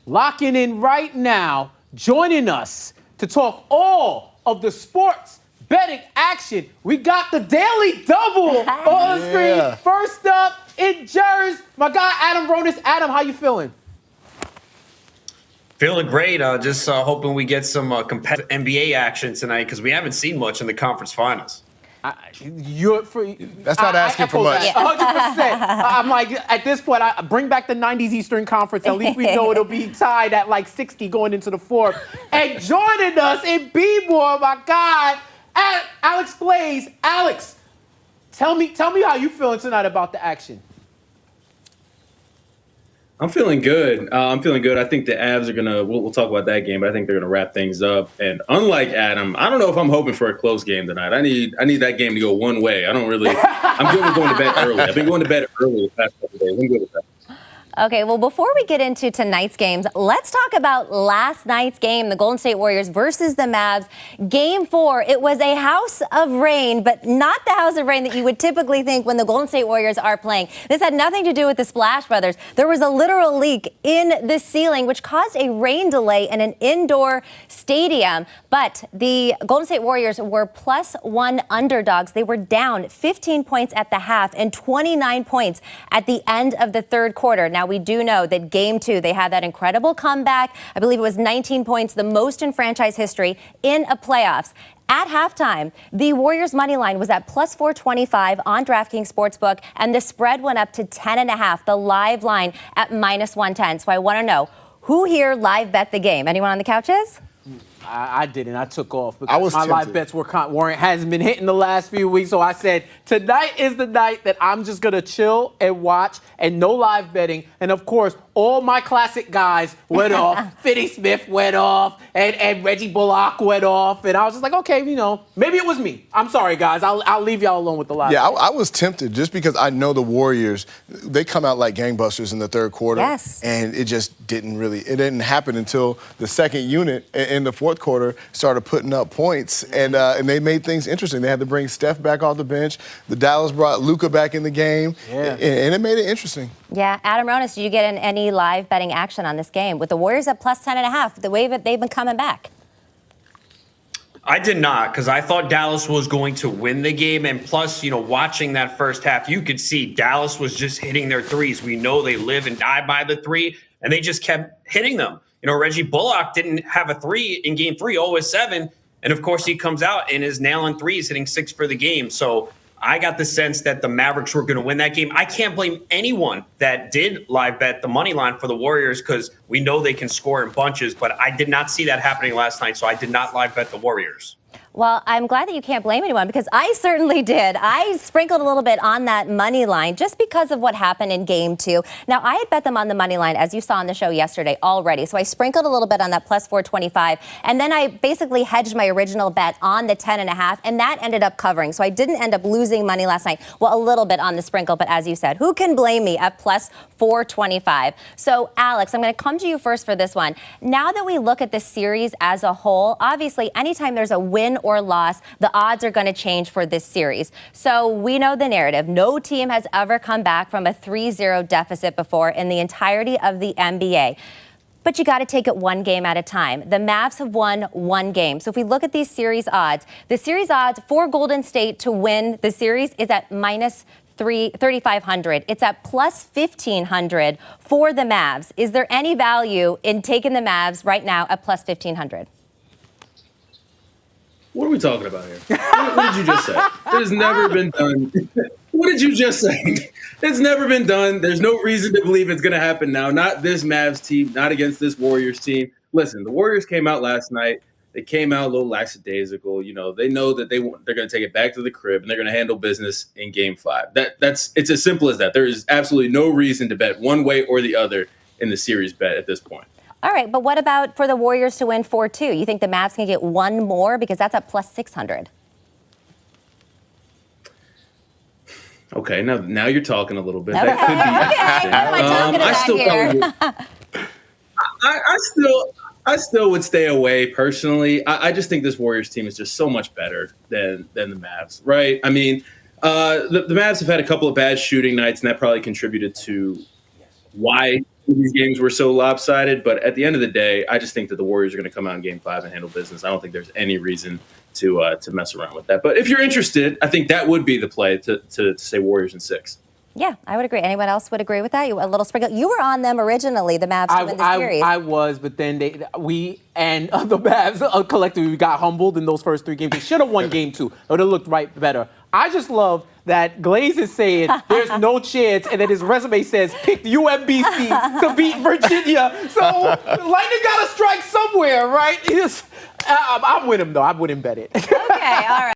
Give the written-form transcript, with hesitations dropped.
locking in right now, joining us to talk all of the sports betting action. We got the Daily Double on the screen. First up in Jersey, my guy Adam Ronis. Adam, how you feeling? Feeling great. Just hoping we get some competitive NBA action tonight because we haven't seen much in the conference finals. That's not asking for much. 100%. I'm like, at this point, I bring back the 90s Eastern Conference. At least we know it'll be tied at like 60 going into the fourth. And joining us in B-Boy, my guy, Alex Blaze. Alex, tell me how you feeling tonight about the action. I'm feeling good. I think the Avs are gonna. We'll talk about that game, but I think they're gonna wrap things up. And unlike Adam, I don't know if I'm hoping for a close game tonight. I need that game to go one way. I'm good with going to bed early. I've been going to bed early the past couple days. I'm good with that. Okay, well, before we get into tonight's games, let's talk about last night's game, the Golden State Warriors versus the Mavs. Game 4, it was a house of rain, but not the house of rain that you would typically think when the Golden State Warriors are playing. This had nothing to do with the Splash Brothers. There was a literal leak in the ceiling, which caused a rain delay in an indoor stadium. But the Golden State Warriors were +1 underdogs. They were down 15 points at the half and 29 points at the end of the third quarter. Now, we do know that Game 2, they had that incredible comeback. I believe it was 19 points, the most in franchise history in a playoffs. At halftime, the Warriors' money line was at +425 on DraftKings Sportsbook, and the spread went up to 10.5, the live line at -110. So I want to know, who here live bet the game? Anyone on the couches? I didn't. I took off because my live bets hasn't been hitting the last few weeks. So I said, tonight is the night that I'm just going to chill and watch and no live betting. And, of course, all my classic guys went off. Finney Smith went off and Reggie Bullock went off. And I was just like, okay, maybe it was me. I'm sorry, guys. I'll leave y'all alone with the live. Yeah, I was tempted just because I know the Warriors, they come out like gangbusters in the third quarter. Yes. And it just didn't happen until the second unit in the fourth quarter started putting up points, and they made things interesting. They had to bring Steph back off the bench. The Dallas brought Luka back in the game, and it made it interesting. Yeah, Adam Ronis, did you get any live betting action on this game with the Warriors at +10.5? The way that they've been coming back. I did not, because I thought Dallas was going to win the game. And plus, watching that first half, you could see Dallas was just hitting their threes. We know they live and die by the three, and they just kept hitting them. Reggie Bullock didn't have a three in Game 3, 0-7. And, of course, he comes out and is nailing threes, hitting 6 for the game. So I got the sense that the Mavericks were going to win that game. I can't blame anyone that did live bet the money line for the Warriors because we know they can score in bunches. But I did not see that happening last night, so I did not live bet the Warriors. Well, I'm glad that you can't blame anyone because I certainly did. I sprinkled a little bit on that money line just because of what happened in Game 2. Now, I had bet them on the money line, as you saw on the show yesterday already. So I sprinkled a little bit on that +425. And then I basically hedged my original bet on the 10.5, and that ended up covering. So I didn't end up losing money last night. Well, a little bit on the sprinkle, but as you said, who can blame me at +425? So, Alex, I'm going to come to you first for this one. Now that we look at this series as a whole, obviously, anytime there's a win or loss, the odds are going to change for this series. So we know the narrative. No team has ever come back from a 3-0 deficit before in the entirety of the NBA. But you got to take it one game at a time. The Mavs have won one game. So if we look at these series odds, the series odds for Golden State to win the series is at -3,500. It's at +1,500 for the Mavs. Is there any value in taking the Mavs right now at +1,500? What are we talking about here? What did you just say? It has never been done. What did you just say? It's never been done. There's no reason to believe it's going to happen now. Not this Mavs team, not against this Warriors team. Listen, the Warriors came out last night. They came out a little lackadaisical. They know that they're going to take it back to the crib and they're going to handle business in Game 5. It's as simple as that. There is absolutely no reason to bet one way or the other in the series bet at this point. All right, but what about for the Warriors to win 4-2? You think the Mavs can get one more because that's at +600? Okay, now you're talking a little bit. Okay. That could be interesting. I still would stay away personally. I just think this Warriors team is just so much better than the Mavs, right? I mean, the Mavs have had a couple of bad shooting nights, and that probably contributed to why these games were so lopsided. But at the end of the day, I just think that the Warriors are going to come out in Game 5 and handle business. I don't think there's any reason to mess around with that. But if you're interested, I think that would be the play to say Warriors in 6. Yeah, I would agree. Anyone else would agree with that? A little sprinkle. You were on them originally, the Mavs, to win the series. I was, but then the Mavs collectively got humbled in those first 3 games. They should have won Game 2. It would have looked better. I just love that Glaze is saying there's no chance, and then his resume says picked UMBC to beat Virginia. So Lightning got to strike somewhere, right? I'm with him, though. I wouldn't bet it. Okay, all right.